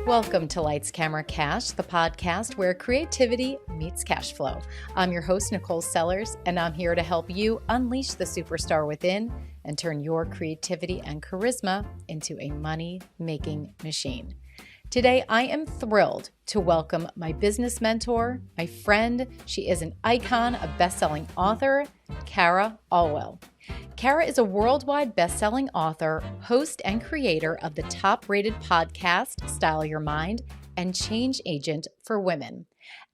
Welcome to Lights, Camera, Cash, the podcast where creativity meets cash flow. I'm your host, Nicole Sellers, and I'm here to help you unleash the superstar within and turn your creativity and charisma into a money-making machine. Today, I am thrilled to welcome my business mentor, my friend. She is an icon, a best-selling author, Cara Alwill. Cara is a worldwide best-selling author, host, and creator of the top-rated podcast, Style Your Mind, and change agent for women.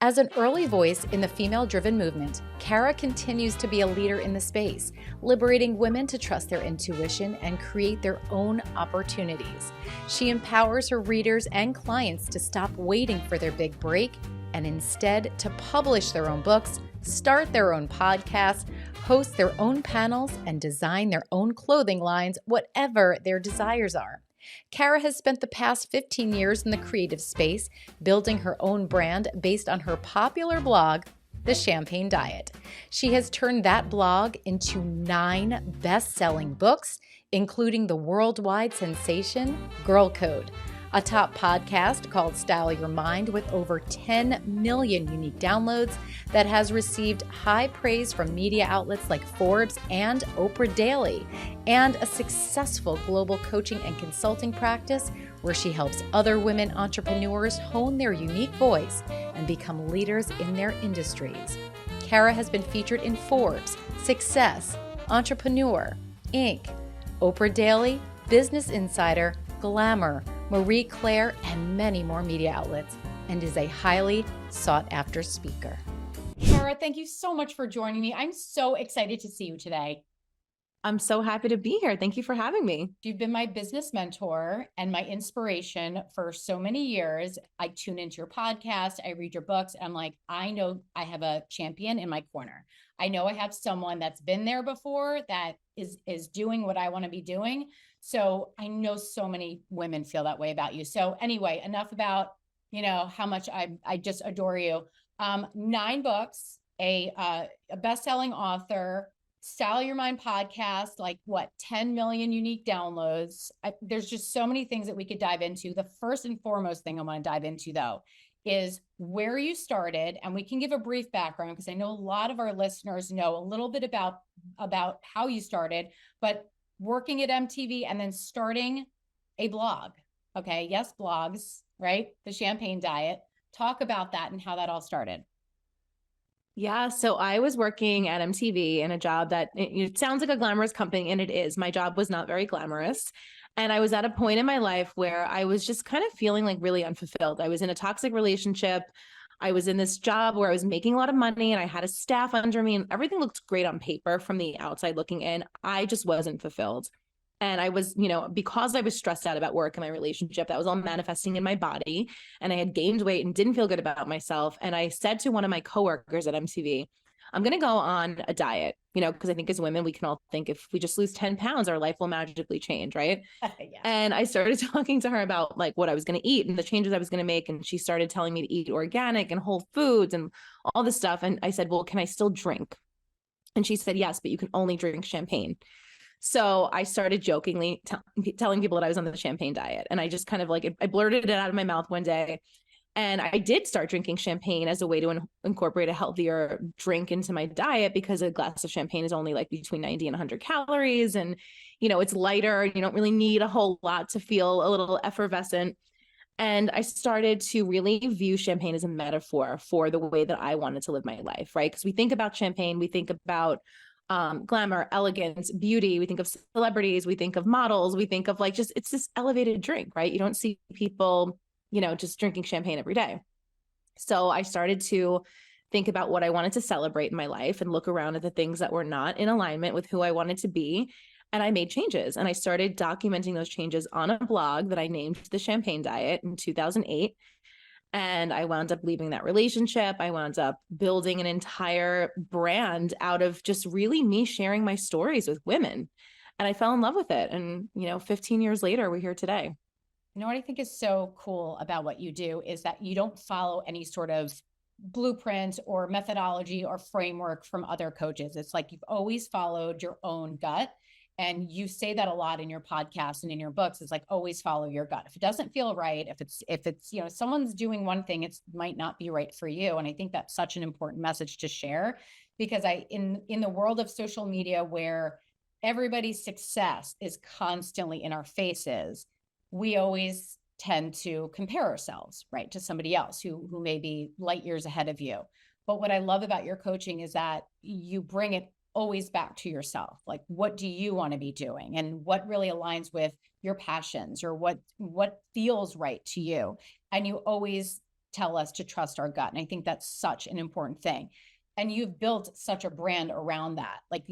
As an early voice in the female-driven movement, Cara continues to be a leader in the space, liberating women to trust their intuition and create their own opportunities. She empowers her readers and clients to stop waiting for their big break and instead to publish their own books, start their own podcasts, host their own panels, and design their own clothing lines, whatever their desires are. Cara has spent the past 15 years in the creative space, building her own brand based on her popular blog, The Champagne Diet. She has turned that blog into 9 best-selling books, including the worldwide sensation Girl Code, a top podcast called Style Your Mind with over 10 million unique downloads that has received high praise from media outlets like Forbes and Oprah Daily, and a successful global coaching and consulting practice where she helps other women entrepreneurs hone their unique voice and become leaders in their industries. Cara has been featured in Forbes, Success, Entrepreneur, Inc., Oprah Daily, Business Insider, Glamour, Marie Claire, and many more media outlets, and is a highly sought-after speaker. Cara, thank you so much for joining me. I'm so excited to see you today. I'm so happy to be here. Thank you for having me. You've been my business mentor and my inspiration for so many years. I tune into your podcast, I read your books, and I'm like, I know I have a champion in my corner. I know I have someone that's been there before that is doing what I want to be doing. So I know so many women feel that way about you. So anyway, enough about, how much I just adore you. 9 books, a best-selling author, Style Your Mind podcast, 10 million unique downloads. There's just so many things that we could dive into. The first and foremost thing I want to dive into, though, is where you started. And we can give a brief background because I know a lot of our listeners know a little bit about how you started, but working at MTV and then starting a blog. Okay. Yes, blogs, right? The Champagne Diet. Talk about that and how that all started. Yeah. So I was working at MTV in a job that it sounds like a glamorous company, and it is. My job was not very glamorous. And I was at a point in my life where I was just kind of feeling like really unfulfilled. I was in a toxic relationship. I was in this job where I was making a lot of money and I had a staff under me and everything looked great on paper from the outside looking in. I just wasn't fulfilled. And I was, because I was stressed out about work and my relationship, that was all manifesting in my body. And I had gained weight and didn't feel good about myself. And I said to one of my coworkers at MTV, I'm going to go on a diet, because I think as women, we can all think if we just lose 10 pounds, our life will magically change. Right. Yeah. And I started talking to her about what I was going to eat and the changes I was going to make. And she started telling me to eat organic and whole foods and all this stuff. And I said, well, can I still drink? And she said, yes, but you can only drink champagne. So I started jokingly telling people that I was on the champagne diet. And I just kind of I blurted it out of my mouth one day. And I did start drinking champagne as a way to incorporate a healthier drink into my diet, because a glass of champagne is only between 90 and 100 calories. And, it's lighter. You don't really need a whole lot to feel a little effervescent. And I started to really view champagne as a metaphor for the way that I wanted to live my life, right? Because we think about champagne, we think about glamour, elegance, beauty. We think of celebrities, we think of models, we think of it's this elevated drink, right? You don't see people, just drinking champagne every day. So I started to think about what I wanted to celebrate in my life and look around at the things that were not in alignment with who I wanted to be. And I made changes, and I started documenting those changes on a blog that I named The Champagne Diet in 2008. And I wound up leaving that relationship. I wound up building an entire brand out of just really me sharing my stories with women. And I fell in love with it. And, 15 years later, we're here today. What I think is so cool about what you do is that you don't follow any sort of blueprint or methodology or framework from other coaches. It's like you've always followed your own gut And you say that a lot in your podcast and in your books. It's like, always follow your gut. If it doesn't feel right, if it's, you know, someone's doing one thing, it might not be right for you. And I think that's such an important message to share, because in the world of social media where everybody's success is constantly in our faces, we always tend to compare ourselves, right, to somebody else who may be light years ahead of you. But what I love about your coaching is that you bring it always back to yourself. Like, what do you want to be doing, and what really aligns with your passions, or what feels right to you? And you always tell us to trust our gut. And I think that's such an important thing. And you've built such a brand around that. Like,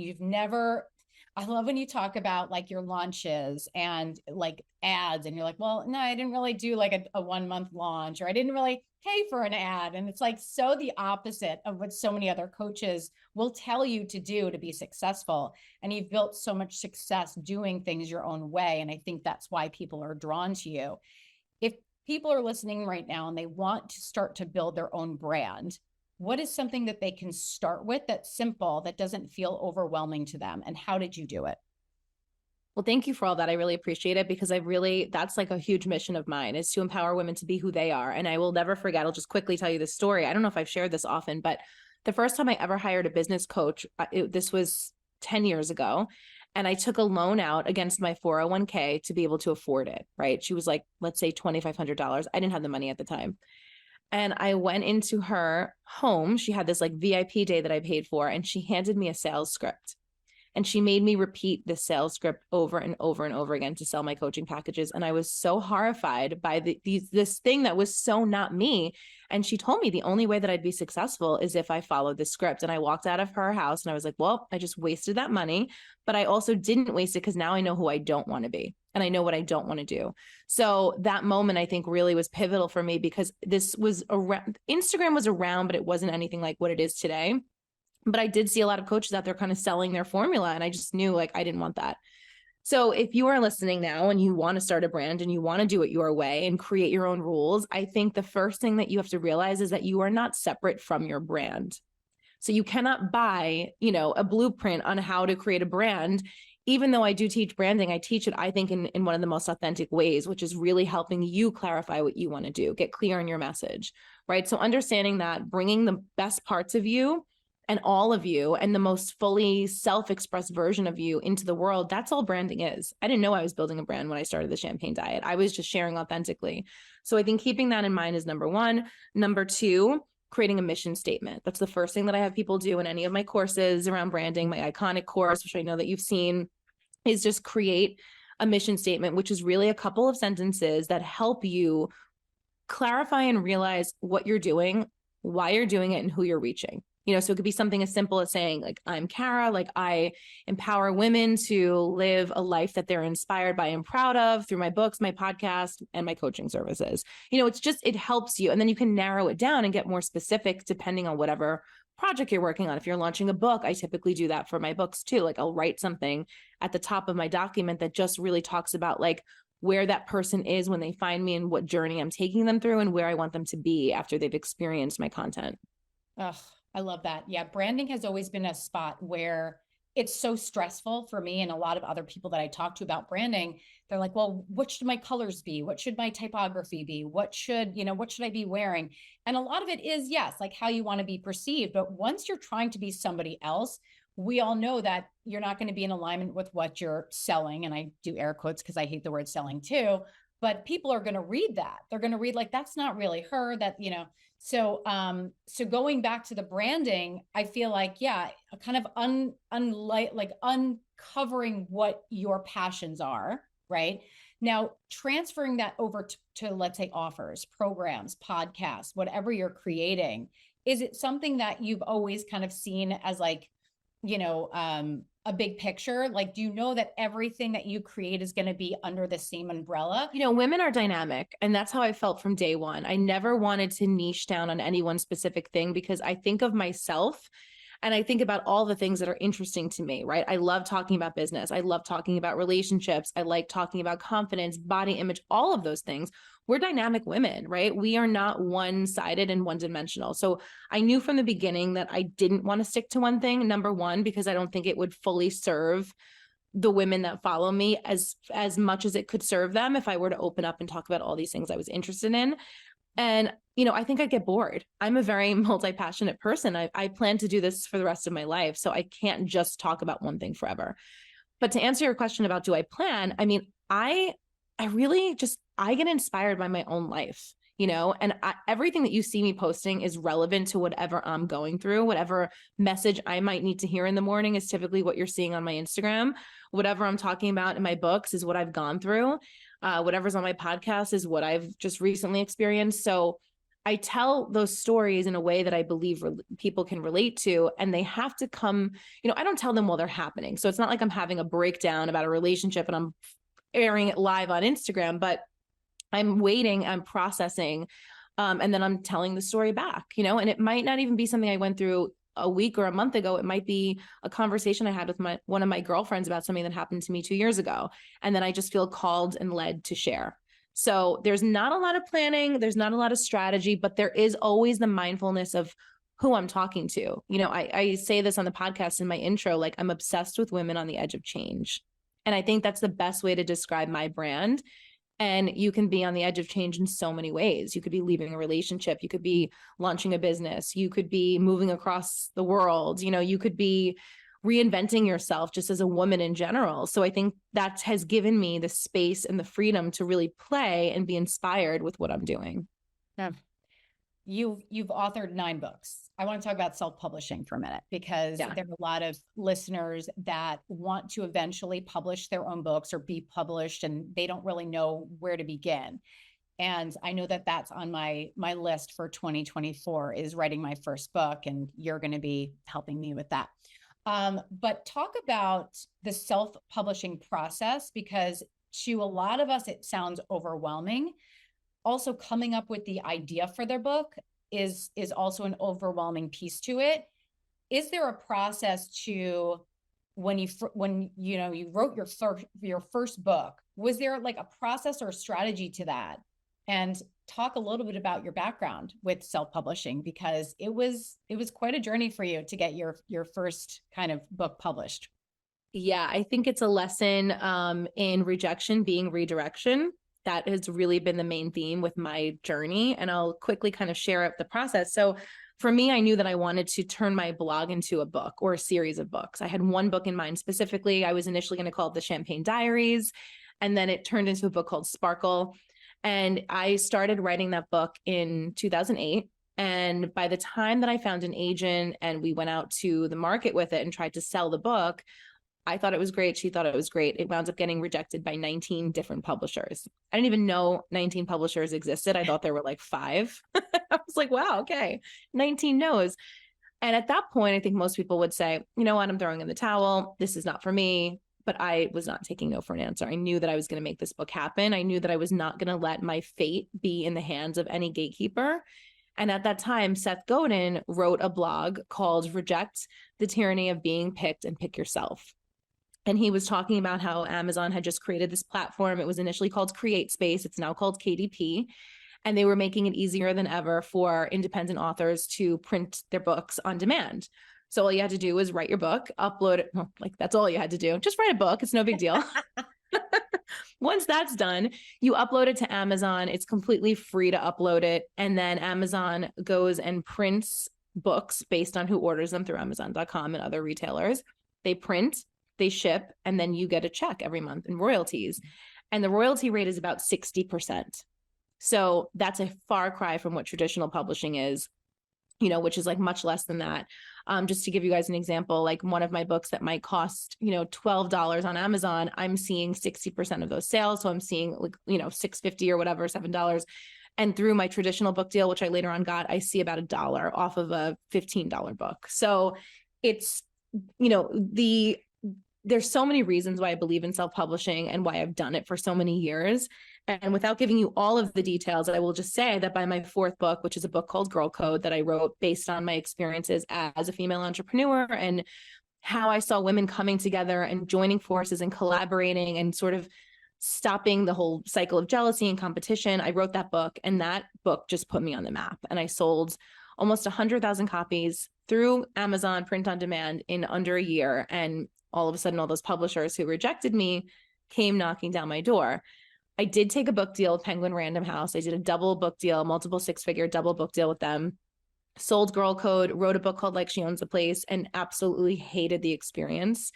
I love when you talk about like your launches and like ads, and you're like, well, no, I didn't really do like a 1 month launch, or I didn't really pay for an ad. And it's like so the opposite of what so many other coaches will tell you to do to be successful. And you've built so much success doing things your own way. And I think that's why people are drawn to you. If people are listening right now and they want to start to build their own brand, what is something that they can start with that's simple, that doesn't feel overwhelming to them? And how did you do it? Well, thank you for all that. I really appreciate it, because that's like a huge mission of mine, is to empower women to be who they are. And I will never forget, I'll just quickly tell you this story. I don't know if I've shared this often, but the first time I ever hired a business coach, this was 10 years ago. And I took a loan out against my 401k to be able to afford it, right? She was like, let's say $2,500. I didn't have the money at the time. And I went into her home. She had this like VIP day that I paid for, and she handed me a sales script. And she made me repeat the sales script over and over and over again to sell my coaching packages. And I was so horrified by this thing that was so not me. And she told me the only way that I'd be successful is if I followed the script. And I walked out of her house and I was like, well, I just wasted that money, but I also didn't waste it, because now I know who I don't want to be. And I know what I don't want to do. So that moment, I think, really was pivotal for me, because this was around, Instagram was around, but it wasn't anything like what it is today. But I did see a lot of coaches out there kind of selling their formula. And I just knew like, I didn't want that. So if you are listening now and you want to start a brand and you want to do it your way and create your own rules, I think the first thing that you have to realize is that you are not separate from your brand. So you cannot buy, a blueprint on how to create a brand. Even though I do teach branding, I teach it, I think, in one of the most authentic ways, which is really helping you clarify what you want to do, get clear on your message, right? So understanding that, bringing the best parts of you and all of you and the most fully self-expressed version of you into the world, that's all branding is. I didn't know I was building a brand when I started the Champagne Diet. I was just sharing authentically. So I think keeping that in mind is number one. Number two, creating a mission statement. That's the first thing that I have people do in any of my courses around branding. My iconic course, which I know that you've seen, is just create a mission statement, which is really a couple of sentences that help you clarify and realize what you're doing, why you're doing it, and who you're reaching. So it could be something as simple as saying, like, I'm Cara, like, I empower women to live a life that they're inspired by and proud of through my books, my podcast, and my coaching services. It helps you. And then you can narrow it down and get more specific depending on whatever project you're working on. If you're launching a book, I typically do that for my books too. Like, I'll write something at the top of my document that just really talks about like where that person is when they find me and what journey I'm taking them through and where I want them to be after they've experienced my content. Oh, I love that. Yeah. Branding has always been a spot where it's so stressful for me and a lot of other people that I talk to about branding. They're like, well, what should my colors be? What should my typography be? What should I be wearing? And a lot of it is, yes, like how you want to be perceived. But once you're trying to be somebody else, we all know that you're not going to be in alignment with what you're selling. And I do air quotes because I hate the word selling too, but people are going to read that. They're going to read like, that's not really her, So going back to the branding, I feel like, yeah, a kind of uncovering what your passions are, right? Now, transferring that over to let's say offers, programs, podcasts, whatever you're creating. Is it something that you've always kind of seen as like, a big picture? Like, do you know that everything that you create is going to be under the same umbrella? Women are dynamic, and that's how I felt from day one. I never wanted to niche down on any one specific thing, because I think of myself and I think about all the things that are interesting to me, right? I love talking about business. I love talking about relationships. I like talking about confidence, body image, all of those things. We're dynamic women, right? We are not one-sided and one-dimensional. So I knew from the beginning that I didn't want to stick to one thing. Number one, because I don't think it would fully serve the women that follow me as much as it could serve them if I were to open up and talk about all these things I was interested in. And, I think I'd get bored. I'm a very multi-passionate person. I plan to do this for the rest of my life. So I can't just talk about one thing forever. But to answer your question about do I plan, I mean, I really just, I get inspired by my own life, and everything that you see me posting is relevant to whatever I'm going through. Whatever message I might need to hear in the morning is typically what you're seeing on my Instagram. Whatever I'm talking about in my books is what I've gone through. Whatever's on my podcast is what I've just recently experienced. So I tell those stories in a way that I believe people can relate to, and they have to come, I don't tell them while they're happening. So it's not like I'm having a breakdown about a relationship and I'm airing it live on Instagram, but I'm waiting, I'm processing, and then I'm telling the story back, and it might not even be something I went through a week or a month ago. It might be a conversation I had with one of my girlfriends about something that happened to me 2 years ago. And then I just feel called and led to share. So there's not a lot of planning. There's not a lot of strategy, but there is always the mindfulness of who I'm talking to. I say this on the podcast in my intro, like I'm obsessed with women on the edge of change. And I think that's the best way to describe my brand. And you can be on the edge of change in so many ways. You could be leaving a relationship. You could be launching a business. You could be moving across the world. You could be reinventing yourself just as a woman in general. So I think that has given me the space and the freedom to really play and be inspired with what I'm doing. Yeah. You've authored 9 books. I want to talk about self-publishing for a minute because there are a lot of listeners that want to eventually publish their own books or be published, and they don't really know where to begin. And I know that that's on my list for 2024 is writing my first book, and you're going to be helping me with that. But talk about the self-publishing process, because to a lot of us, it sounds overwhelming. Also, coming up with the idea for their book is also an overwhelming piece to it. Is there a process to when you wrote your first book? Was there like a process or a strategy to that? And talk a little bit about your background with self-publishing, because it was quite a journey for you to get your first kind of book published. Yeah, I think it's a lesson in rejection being redirection. That has really been the main theme with my journey. And I'll quickly kind of share up the process. So for me, I knew that I wanted to turn my blog into a book or a series of books. I had one book in mind specifically. I was initially going to call it the Champagne Diaries, and then it turned into a book called Sparkle. And I started writing that book in 2008. And by the time that I found an agent and we went out to the market with it and tried to sell the book, I thought it was great. She thought it was great. It wound up getting rejected by 19 different publishers. I didn't even know 19 publishers existed. I thought there were like 5. I was like, wow, okay, 19 no's. And at that point, I think most people would say, you know what, I'm throwing in the towel. This is not for me. But I was not taking no for an answer. I knew that I was going to make this book happen. I knew that I was not going to let my fate be in the hands of any gatekeeper. And at that time, Seth Godin wrote a blog called Reject the Tyranny of Being Picked and Pick Yourself. And he was talking about how Amazon had just created this platform. It was initially called Create Space. It's now called KDP. And they were making it easier than ever for independent authors to print their books on demand. So all you had to do was write your book, upload it. Well, like that's all you had to do. Just write a book. It's no big deal. Once that's done, you upload it to Amazon. It's completely free to upload it. And then Amazon goes and prints books based on who orders them through Amazon.com and other retailers. They print, they ship, and then you get a check every month in royalties. And the royalty rate is about 60%. So that's a far cry from what traditional publishing is, which is like much less than that. Just to give you guys an example, like one of my books that might cost, $12 on Amazon, I'm seeing 60% of those sales. So I'm seeing like, $6.50 or whatever, $7. And through my traditional book deal, which I later on got, I see about $1 off of a $15 book. So it's, there's so many reasons why I believe in self-publishing and why I've done it for so many years. And without giving you all of the details, I will just say that by my 4th book, which is a book called Girl Code that I wrote based on my experiences as a female entrepreneur and how I saw women coming together and joining forces and collaborating and sort of stopping the whole cycle of jealousy and competition, I wrote that book, and that book just put me on the map. And I sold almost 100,000 copies through Amazon print on demand in under a year. And all of a sudden all those publishers who rejected me came knocking down my door. I did take a book deal with Penguin Random House. I did a double book deal, multiple six-figure double book deal with them. Sold Girl Code, wrote a book called Like She Owns the Place, and absolutely hated the experience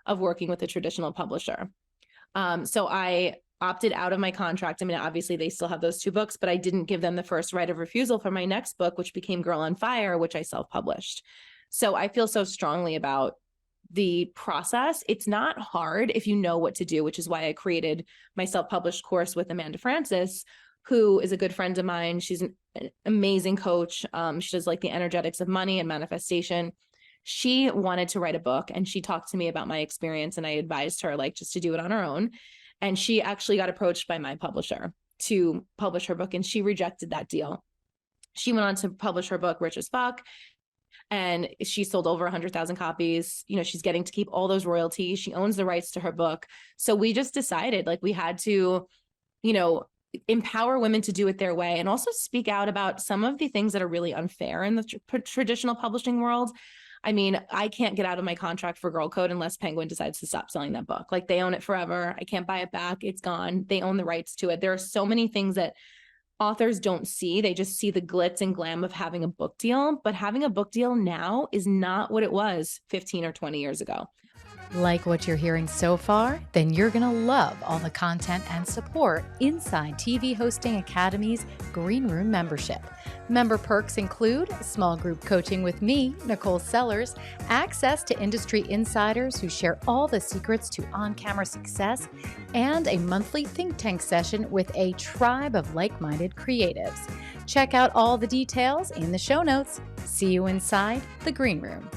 of working with a traditional publisher. So I opted out of my contract. I mean, obviously they still have those 2 books, but I didn't give them the first right of refusal for my next book, which became Girl on Fire, which I self-published. So I feel so strongly about the process. It's not hard if you know what to do, which is why I created my self-published course with Amanda Francis, who is a good friend of mine. She's an amazing coach. She does like the energetics of money and manifestation. She wanted to write a book, and she talked to me about my experience, and I advised her like just to do it on her own. And she actually got approached by my publisher to publish her book, and she rejected that deal. She went on to publish her book, Rich as Fuck, and she sold over 100,000 copies. You know, she's getting to keep all those royalties. She owns the rights to her book. So we just decided like we had to, you know, empower women to do it their way, and also speak out about some of the things that are really unfair in the traditional publishing world. I mean, I can't get out of my contract for Girl Code unless Penguin decides to stop selling that book. Like, they own it forever. I can't buy it back. It's gone. They own the rights to it. There are so many things that authors don't see. They just see the glitz and glam of having a book deal, but having a book deal now is not what it was 15 or 20 years ago. Like what you're hearing so far? Then you're going to love all the content and support inside TV Hosting Academy's Green Room membership. Member perks include small group coaching with me, Nicole Sellers, access to industry insiders who share all the secrets to on-camera success, and a monthly think tank session with a tribe of like-minded creatives. Check out all the details in the show notes. See you inside the Green Room.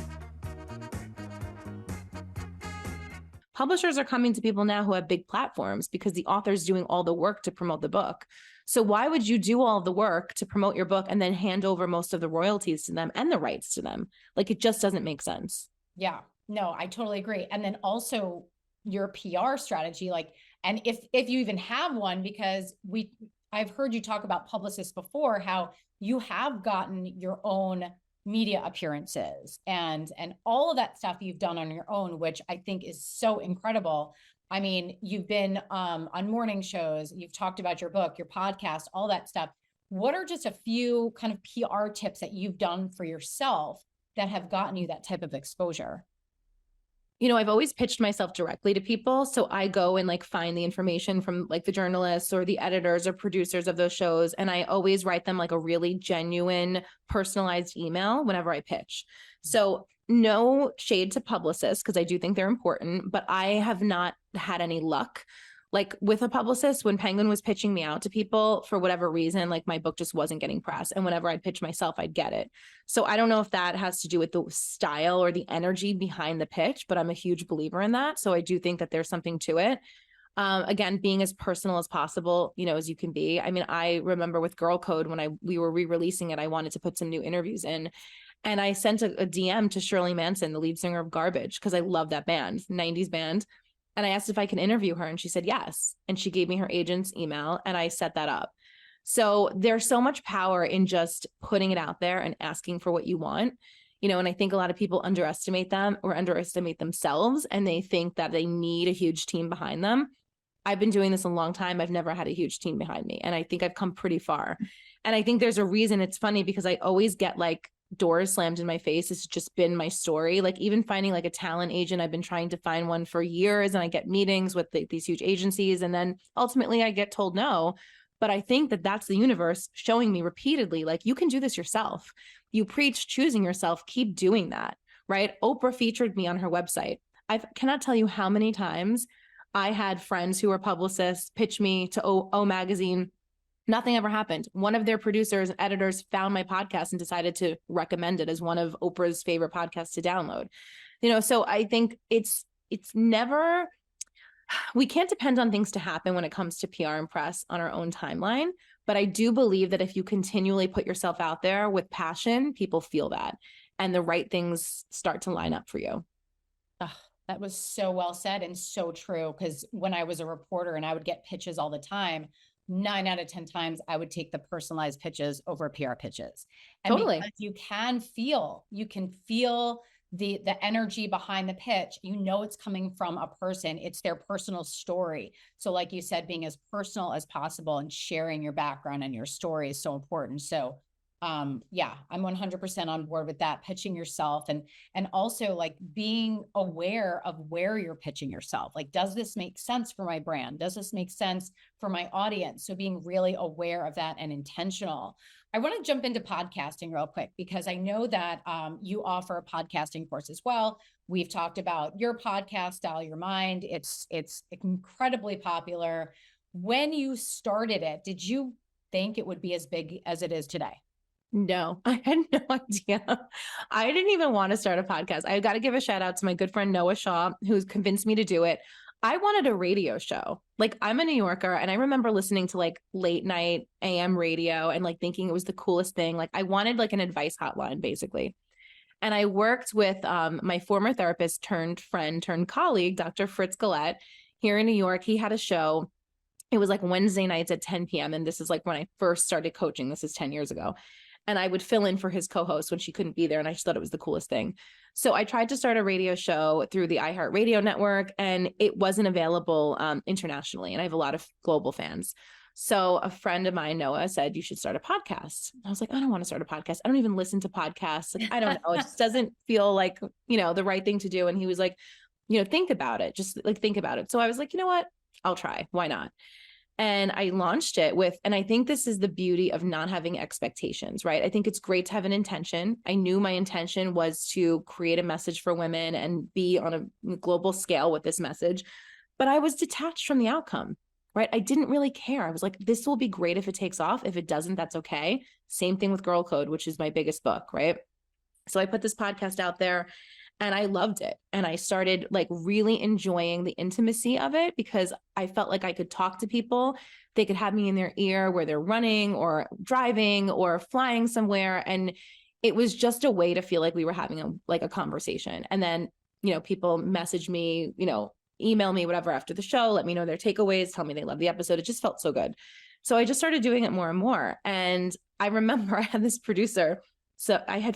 Publishers are coming to people now who have big platforms because the author's doing all the work to promote the book. So why would you do all the work to promote your book and then hand over most of the royalties to them and the rights to them? Like, it just doesn't make sense. Yeah, no, I totally agree. And then also your PR strategy, like, and if you even have one, because I've heard you talk about publicists before, how you have gotten your own media appearances and all of that stuff you've done on your own, which I think is so incredible. I mean, you've been on morning shows, you've talked about your book, your podcast, all that stuff. What are just a few kind of PR tips that you've done for yourself that have gotten you that type of exposure? You know, I've always pitched myself directly to people. So I go and like find the information from like the journalists or the editors or producers of those shows. And I always write them like a really genuine, personalized email whenever I pitch. So no shade to publicists, because I do think they're important, but I have not had any luck. Like with a publicist, when Penguin was pitching me out to people, for whatever reason, like my book just wasn't getting press. And whenever I'd pitch myself, I'd get it. So I don't know if that has to do with the style or the energy behind the pitch, but I'm a huge believer in that. So I do think that there's something to it. Again, being as personal as possible, you know, as you can be. I mean, I remember with Girl Code, when we were re-releasing it, I wanted to put some new interviews in. And I sent a DM to Shirley Manson, the lead singer of Garbage, because I love that band, 90s band. And I asked if I can interview her, and she said yes. And she gave me her agent's email, and I set that up. So there's so much power in just putting it out there and asking for what you want, you know, and I think a lot of people underestimate them or underestimate themselves, and they think that they need a huge team behind them. I've been doing this a long time. I've never had a huge team behind me, and I think I've come pretty far. And I think there's a reason. It's funny because I always get like doors slammed in my face. It's just been my story. Like even finding like a talent agent, I've been trying to find one for years, and I get meetings with these huge agencies, and then ultimately I get told no. But I think that that's the universe showing me repeatedly, like, you can do this yourself. You preach choosing yourself, keep doing that, right? Oprah featured me on her website. I cannot tell you how many times I had friends who were publicists pitch me to O Magazine. Nothing ever happened. One of their producers and editors found my podcast and decided to recommend it as one of Oprah's favorite podcasts to download. You know, so I think it's never, we can't depend on things to happen when it comes to PR and press on our own timeline. But I do believe that if you continually put yourself out there with passion, people feel that, and the right things start to line up for you. Oh, that was so well said and so true. Because when I was a reporter and I would get pitches all the time, 9 out of 10 times I would take the personalized pitches over PR pitches. And Totally. because you can feel the energy behind the pitch, you know, it's coming from a person, it's their personal story. So like you said, being as personal as possible and sharing your background and your story is so important. So yeah, I'm 100% on board with that, pitching yourself and also like being aware of where you're pitching yourself. Like, does this make sense for my brand? Does this make sense for my audience? So being really aware of that and intentional. I want to jump into podcasting real quick because I know that you offer a podcasting course as well. We've talked about your podcast, Style Your Mind. It's incredibly popular. When you started it, did you think it would be as big as it is today? No, I had no idea. I didn't even want to start a podcast. I got to give a shout out to my good friend Noah Shaw, who's convinced me to do it. I wanted a radio show. Like, I'm a New Yorker, and I remember listening to like late night AM radio and like thinking it was the coolest thing. Like, I wanted like an advice hotline, basically. And I worked with my former therapist turned friend turned colleague, Dr. Fritz Gillette, here in New York. He had a show. It was like Wednesday nights at 10 p.m. And this is like when I first started coaching. This is 10 years ago. And I would fill in for his co-host when she couldn't be there. And I just thought it was the coolest thing. So I tried to start a radio show through the iHeartRadio network, and it wasn't available internationally. And I have a lot of global fans. So a friend of mine, Noah, said, you should start a podcast. I was like, I don't want to start a podcast. I don't even listen to podcasts. Like, I don't know. It just doesn't feel like, you know, the right thing to do. And he was like, you know, think about it. Just like, think about it. So I was like, you know what? I'll try. Why not? And I launched it with, and I think this is the beauty of not having expectations, right? I think it's great to have an intention. I knew my intention was to create a message for women and be on a global scale with this message, but I was detached from the outcome, right? I didn't really care. I was like, this will be great if it takes off. If it doesn't, that's okay. Same thing with Girl Code, which is my biggest book, right? So I put this podcast out there. And I loved it. And I started like really enjoying the intimacy of it because I felt like I could talk to people. They could have me in their ear where they're running or driving or flying somewhere. And it was just a way to feel like we were having a conversation. And then, you know, people message me, you know, email me, whatever, after the show, let me know their takeaways, tell me they love the episode. It just felt so good. So I just started doing it more and more. And I remember I had this producer. So I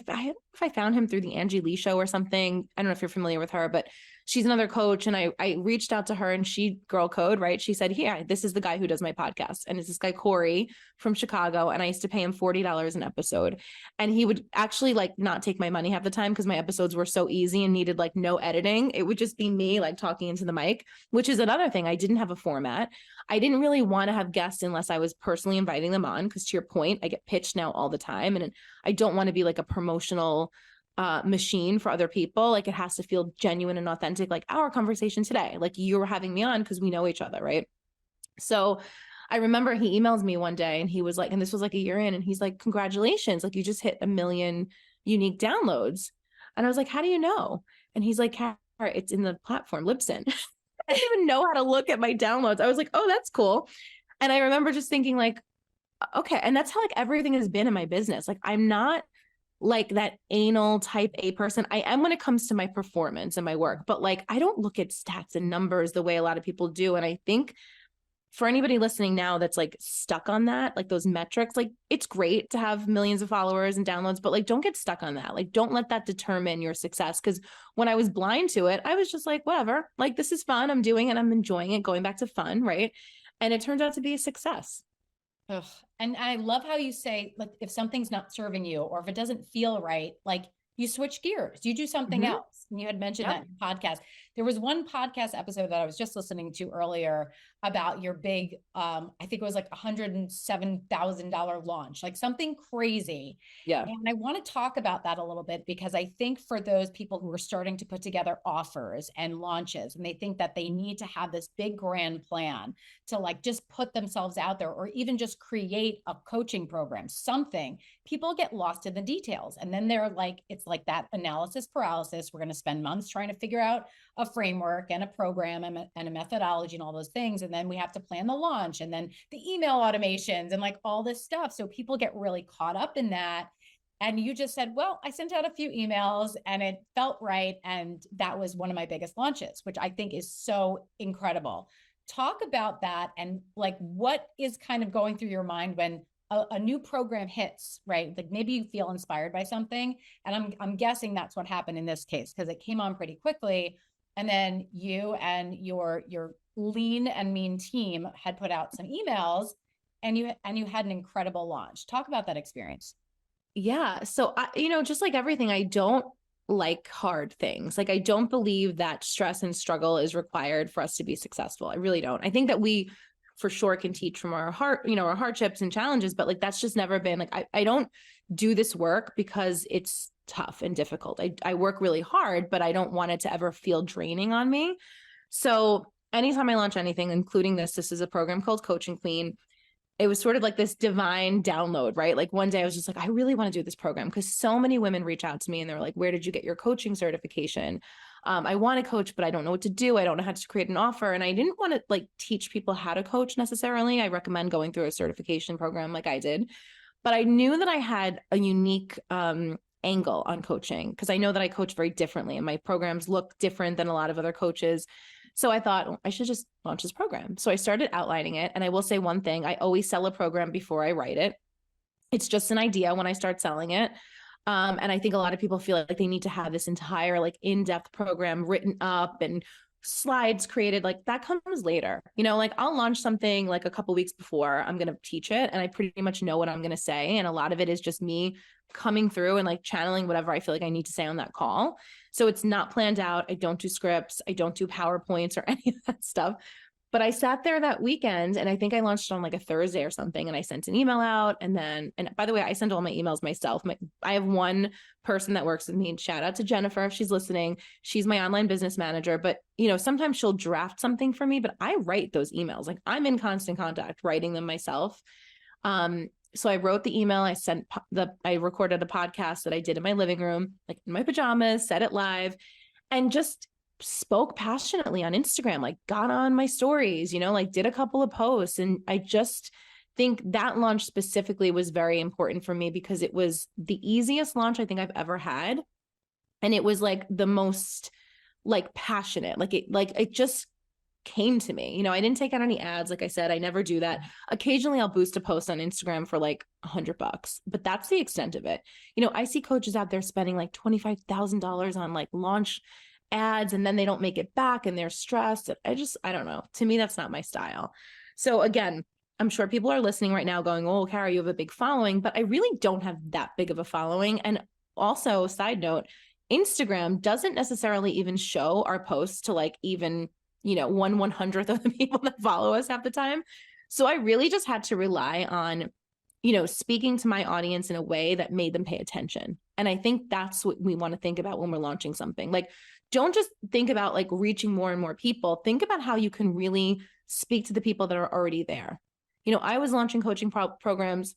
found him through the Angie Lee show or something. I don't know if you're familiar with her, but she's another coach. And I reached out to her and she Girl Code, right? She said, yeah, this is the guy who does my podcast. And it's this guy, Corey from Chicago. And I used to pay him $40 an episode. And he would actually like not take my money half the time because my episodes were so easy and needed like no editing. It would just be me like talking into the mic, which is another thing. I didn't have a format. I didn't really want to have guests unless I was personally inviting them on. Because to your point, I get pitched now all the time. And I don't want to be like a promotional machine for other people. Like, it has to feel genuine and authentic, like our conversation today, like you were having me on because we know each other, right? So I remember he emails me one day and he was like, and this was like a year in, and he's like, congratulations, like you just hit 1 million unique downloads. And I was like, how do you know? And he's like, Cara, it's in the platform Libsyn. I didn't even know how to look at my downloads. I was like, oh, that's cool. And I remember just thinking like, okay. And that's how like everything has been in my business. Like, I'm not like that anal type A person. I am when it comes to my performance and my work, but like, I don't look at stats and numbers the way a lot of people do. And I think for anybody listening now that's like stuck on that, like those metrics, like it's great to have millions of followers and downloads, but like, don't get stuck on that. Like, don't let that determine your success. Cause when I was blind to it, I was just like, whatever, like, this is fun. I'm doing it. I'm enjoying it, going back to fun. Right. And it turned out to be a success. Ugh. And I love how you say, like, if something's not serving you or if it doesn't feel right, like you switch gears, you do something else. And you had mentioned that in your podcast. There was one podcast episode that I was just listening to earlier about your big, I think it was like $107,000 launch, like something crazy. Yeah. And I want to talk about that a little bit because I think for those people who are starting to put together offers and launches, and they think that they need to have this big grand plan to like just put themselves out there or even just create a coaching program, something, people get lost in the details. And then they're like, it's like that analysis paralysis. We're going to spend months trying to figure out a framework and a program and a methodology and all those things. And then we have to plan the launch and then the email automations and like all this stuff. So people get really caught up in that. And you just said, well, I sent out a few emails and it felt right. And that was one of my biggest launches, which I think is so incredible. Talk about that and like what is kind of going through your mind when a new program hits, right? Like maybe you feel inspired by something. And I'm guessing that's what happened in this case, because it came on pretty quickly. And then you and your lean and mean team had put out some emails, and you had an incredible launch. Talk about that experience. Yeah. So just like everything, I don't like hard things. Like I don't believe that stress and struggle is required for us to be successful. I really don't. I think that we for sure can teach from our our hardships and challenges, but like that's just never been like I don't do this work because it's tough and difficult. I work really hard, but I don't want it to ever feel draining on me. So anytime I launch anything, including this is a program called Coaching Queen. It was sort of like this divine download, right? Like one day I was just like, I really want to do this program because so many women reach out to me and they're like, where did you get your coaching certification? I want to coach, but I don't know what to do. I don't know how to create an offer. And I didn't want to like teach people how to coach necessarily. I recommend going through a certification program like I did, but I knew that I had a unique angle on coaching because I know that I coach very differently and my programs look different than a lot of other coaches. So I thought I should just launch this program. So I started outlining it. And I will say one thing, I always sell a program before I write it. It's just an idea when I start selling it. And I think a lot of people feel like they need to have this entire like in-depth program written up and slides created. Like that comes later, like I'll launch something like a couple weeks before I'm going to teach it. And I pretty much know what I'm going to say. And a lot of it is just me coming through and like channeling whatever I feel like I need to say on that call. So it's not planned out. I don't do scripts. I don't do PowerPoints or any of that stuff. But I sat there that weekend and I think I launched on like a Thursday or something. And I sent an email out. And by the way, I send all my emails myself. I have one person that works with me, and shout out to Jennifer if she's listening. She's my online business manager. But, sometimes she'll draft something for me, but I write those emails. Like I'm in constant contact writing them myself. So I wrote the email, I recorded a podcast that I did in my living room, like in my pajamas, said it live, and just spoke passionately on Instagram, like got on my stories, like did a couple of posts. And I just think that launch specifically was very important for me because it was the easiest launch I think I've ever had. And it was like the most like passionate, like it just came to me. I didn't take out any ads. Like I said, I never do that. Occasionally I'll boost a post on Instagram for like $100, but that's the extent of it. I see coaches out there spending like $25,000 on like launch ads and then they don't make it back and they're stressed. I don't know. To me, that's not my style. So again, I'm sure people are listening right now going, oh, Cara, you have a big following, but I really don't have that big of a following. And also, side note, Instagram doesn't necessarily even show our posts to like even 1/100th of the people that follow us half the time. So I really just had to rely on, speaking to my audience in a way that made them pay attention. And I think that's what we want to think about when we're launching something. Like, don't just think about like reaching more and more people. Think about how you can really speak to the people that are already there. I was launching coaching programs.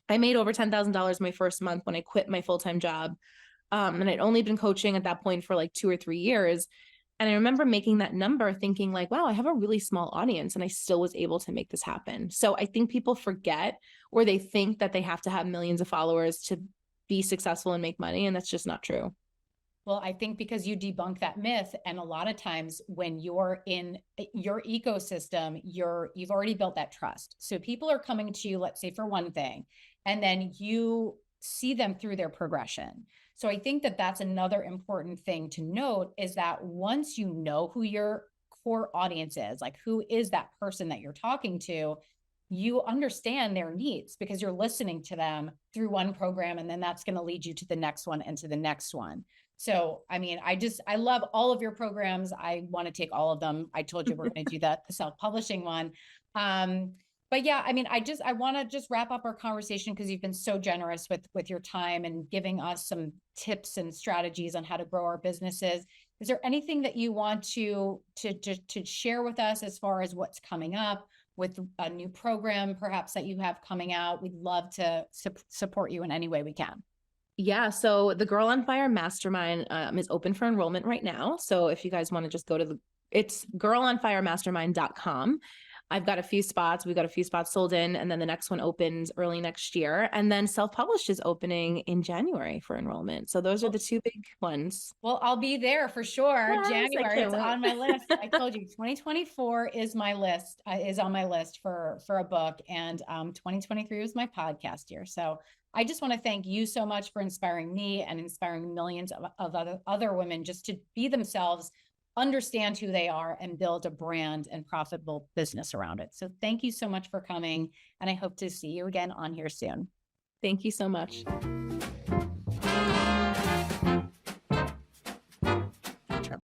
I made over $10,000 my first month when I quit my full-time job. And I'd only been coaching at that point for like 2 or 3 years. And I remember making that number thinking like, wow, I have a really small audience and I still was able to make this happen. So I think people forget, or they think that they have to have millions of followers to be successful and make money. And that's just not true. Well, I think because you debunk that myth, and a lot of times when you're in your ecosystem, you've already built that trust. So people are coming to you, let's say for one thing, and then you see them through their progression. So I think that that's another important thing to note, is that once you know who your core audience is, like who is that person that you're talking to, you understand their needs because you're listening to them through one program, and then that's going to lead you to the next one and to the next one. So, I mean, I love all of your programs. I want to take all of them. I told you we're going to do the self-publishing one. But yeah, I mean, I want to just wrap up our conversation because you've been so generous with your time and giving us some tips and strategies on how to grow our businesses. Is there anything that you want to share with us as far as what's coming up with a new program, perhaps that you have coming out? We'd love to support you in any way we can. Yeah. So the Girl on Fire Mastermind is open for enrollment right now. So if you guys want to just go to it's girlonfiremastermind.com. I've got a few spots. We've got a few spots sold in, and then the next one opens early next year. And then self-published is opening in January for enrollment. So those are the two big ones. Well, I'll be there for sure. Yes, January, it's on my list. I told you 2024 is my list, is on my list for a book. And 2023 was my podcast year. So I just want to thank you so much for inspiring me and inspiring millions of other women just to be themselves, understand who they are, and build a brand and profitable business around it. So thank you so much for coming. And I hope to see you again on here soon. Thank you so much.